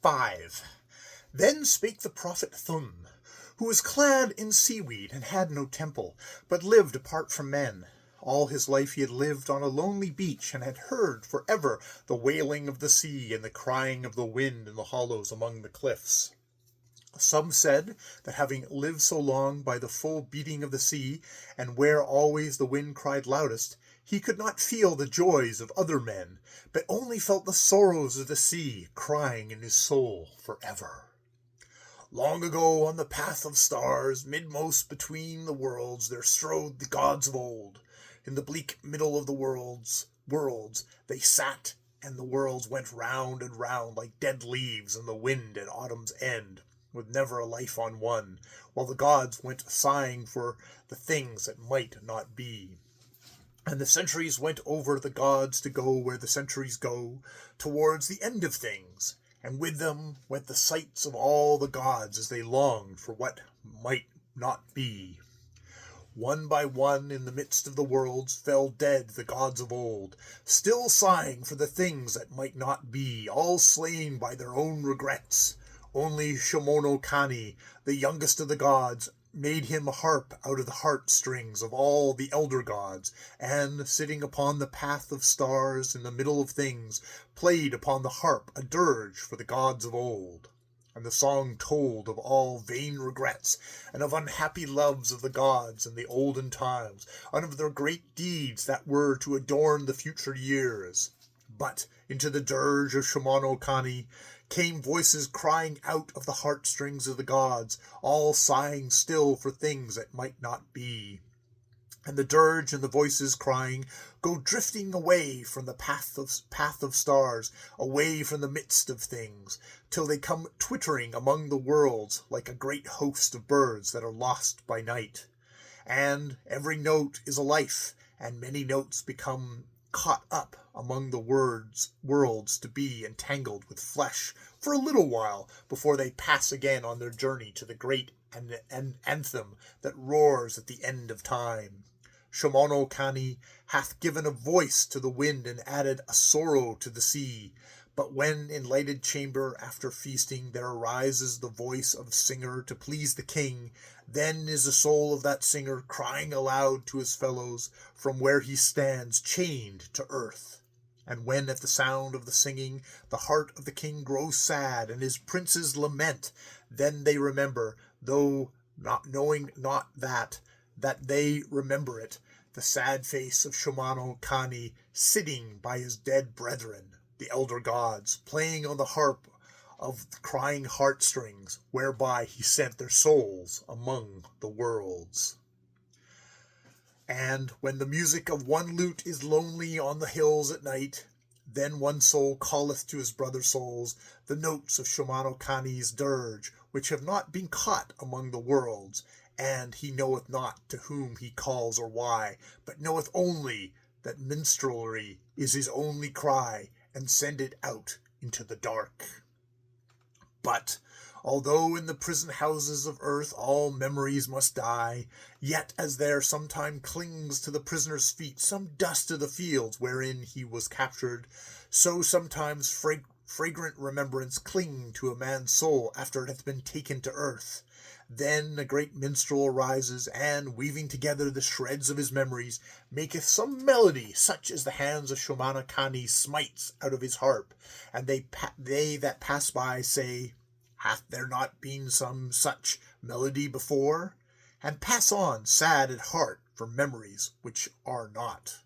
5. Then spake the prophet Thun, who was clad in seaweed and had no temple, but lived apart from men. All his life he had lived on a lonely beach, and had heard for ever the wailing of the sea and the crying of the wind in the hollows among the cliffs. Some said that having lived so long by the full beating of the sea, and where always the wind cried loudest, he could not feel the joys of other men, but only felt the sorrows of the sea crying in his soul forever. Long ago on the path of stars, midmost between the worlds, there strode the gods of old. In the bleak middle of the worlds they sat, and the worlds went round and round like dead leaves in the wind at autumn's end, with never a life on one, while the gods went sighing for the things that might not be. And the centuries went over the gods to go where the centuries go, towards the end of things, and with them went the sights of all the gods as they longed for what might not be. One by one in the midst of the worlds fell dead the gods of old, still sighing for the things that might not be, all slain by their own regrets. Only Shimono Kani, the youngest of the gods, made him a harp out of the heartstrings of all the elder gods, and, sitting upon the path of stars in the middle of things, played upon the harp a dirge for the gods of old. And the song told of all vain regrets, and of unhappy loves of the gods in the olden times, and of their great deeds that were to adorn the future years. But into the dirge of Shimono Kani came voices crying out of the heartstrings of the gods, all sighing still for things that might not be. And the dirge and the voices crying go drifting away from the path of stars, away from the midst of things, till they come twittering among the worlds like a great host of birds that are lost by night. And every note is a life, and many notes become caught up among the worlds to be entangled with flesh for a little while before they pass again on their journey to the great anthem that roars at the end of time. Shimono Kani hath given a voice to the wind and added a sorrow to the sea. But when in lighted chamber after feasting there arises the voice of singer to please the king, then is the soul of that singer crying aloud to his fellows from where he stands chained to earth. And when at the sound of the singing the heart of the king grows sad and his princes lament, then they remember, though not knowing not that they remember it, the sad face of Shimono Kani sitting by his dead brethren, the elder gods, playing on the harp of the crying heartstrings, whereby he sent their souls among the worlds. And when the music of one lute is lonely on the hills at night, then one soul calleth to his brother souls the notes of Shimono Kani's dirge, which have not been caught among the worlds, and he knoweth not to whom he calls or why, but knoweth only that minstrelsy is his only cry, and send it out into the dark. But, although in the prison houses of earth all memories must die, yet as there sometime clings to the prisoner's feet some dust of the fields wherein he was captured, so sometimes fragrant remembrance cling to a man's soul after it hath been taken to earth. Then a great minstrel arises, and, weaving together the shreds of his memories, maketh some melody such as the hands of Shimono Kani smites out of his harp, and they that pass by say, Hath there not been some such melody before? And pass on, sad at heart, for memories which are not.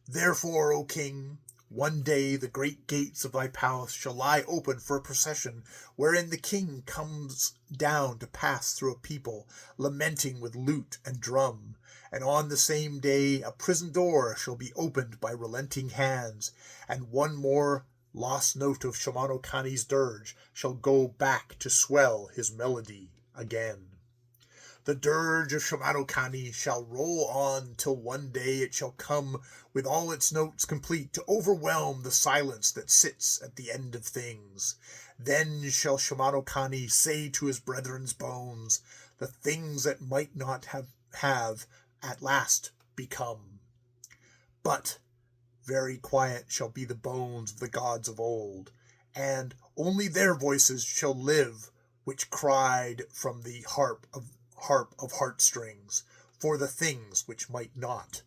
Therefore, O king, one day the great gates of thy palace shall lie open for a procession, wherein the king comes down to pass through a people, lamenting with lute and drum. And on the same day a prison door shall be opened by relenting hands, and one more lost note of Shimono Kani's dirge shall go back to swell his melody again. The dirge of Shimono Kani shall roll on till one day it shall come with all its notes complete to overwhelm the silence that sits at the end of things. Then shall Shimono Kani say to his brethren's bones, the things that might not have at last become. But very quiet shall be the bones of the gods of old, and only their voices shall live which cried from the harp of heartstrings for the things which might not